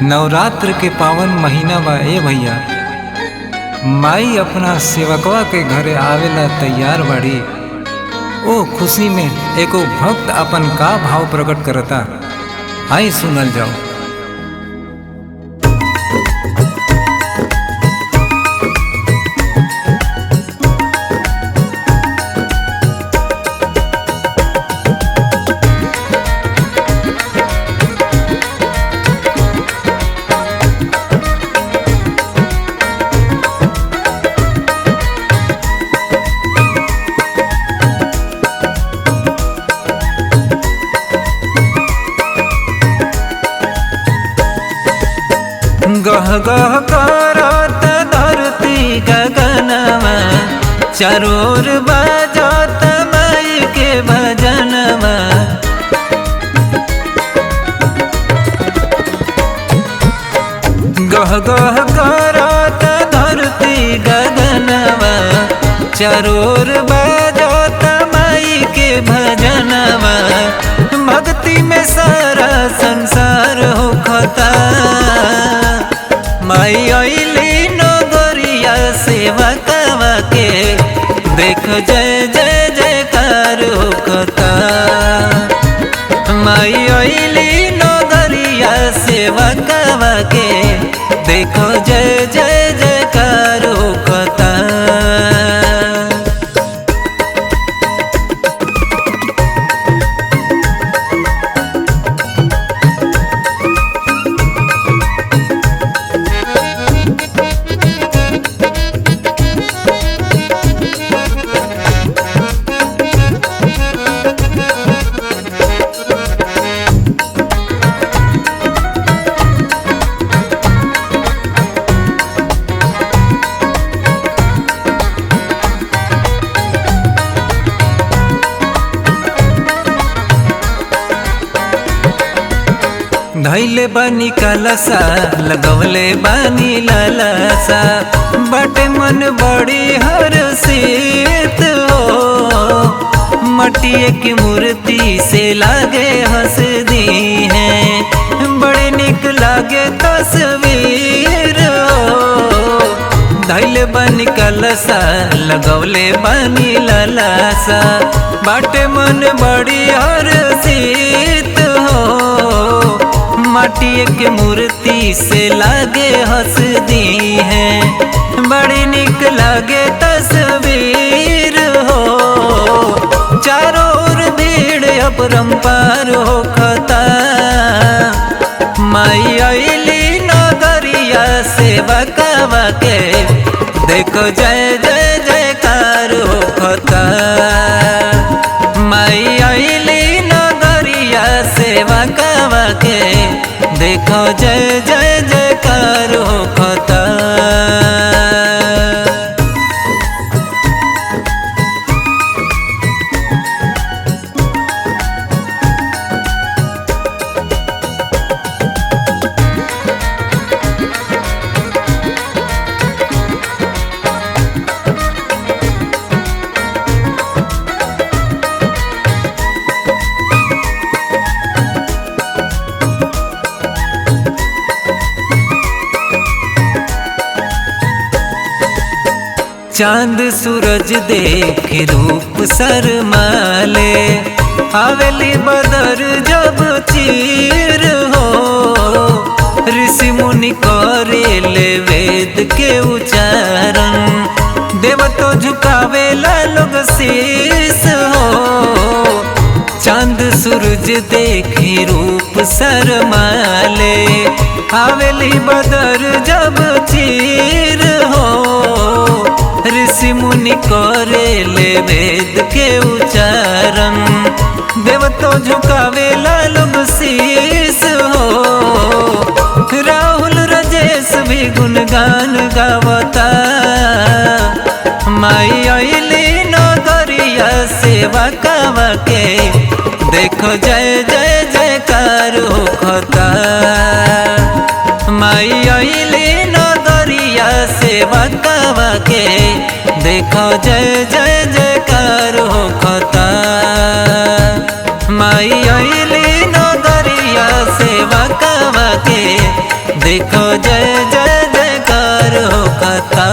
नवरात्र के पावन महीना बा ए भैया। माई अपना सेवकवा के घरे आवेला तैयार बाड़ी। ओ खुशी में एको भक्त अपन का भाव प्रकट करता, आई सुनल जाओ। गह गह करत धरती गगनवा, चारों ओर बजत माई के भजनवा। गह गह करत धरती गगनवा, चारों ओर बजत माई के भजनवा। भक्ति में सारा संसार होखता, माई आइली नगरिया सेवकवा के, देख जय जय जयकार होखता। माई आइली नगरिया सेवकवा के, देखो जय जय जयकार होखता। धैले बानी कलसा, लगवले बानी लालसा, बटे मन बड़ी हर्षित हो। मटिए की मूर्ति से लागे हंस दी है, बड़े निक लागे तस्वीर हो। धैले बानी कलसा, लगवले बानी लालसा, बटे मन बड़ी हर्षित हो। माटी के मूर्ति से लागे हंस दी है, बड़ी निक लागे तस्वीर हो। चारों ओर भीड़ अपरंपार होखता, माई आइली नगरिया सेवकवा के, देखो जय जय जयकार होखता। माई आइली नगरिया सेवकवा के, देखो जय जय जयकार होखता। चांद सूरज देख रूप शर्माले, आवेली बदर जब चीर हो। ऋषि मुनि करेले वेद के उच्चारण, देव तो झुकावेला लोग शीस हो। चांद सूरज देखी रूप शर्माले, आवेली बदर जब चीर हो। ऋषि मुनि करेले वेद के उच्चारण, देव तो झुकावेला लोग शीस हो। राहुल राजेश भी गुणगान गावता, माई आइली नगरिया सेवकवा के, देखो जय जय जयकार होखता। माई आइली नगरिया सेवकवा के, देखो जय जय जयकार होखता। माई आइली नगरिया सेवकवा के, देखो जय जय जयकार हो कथा।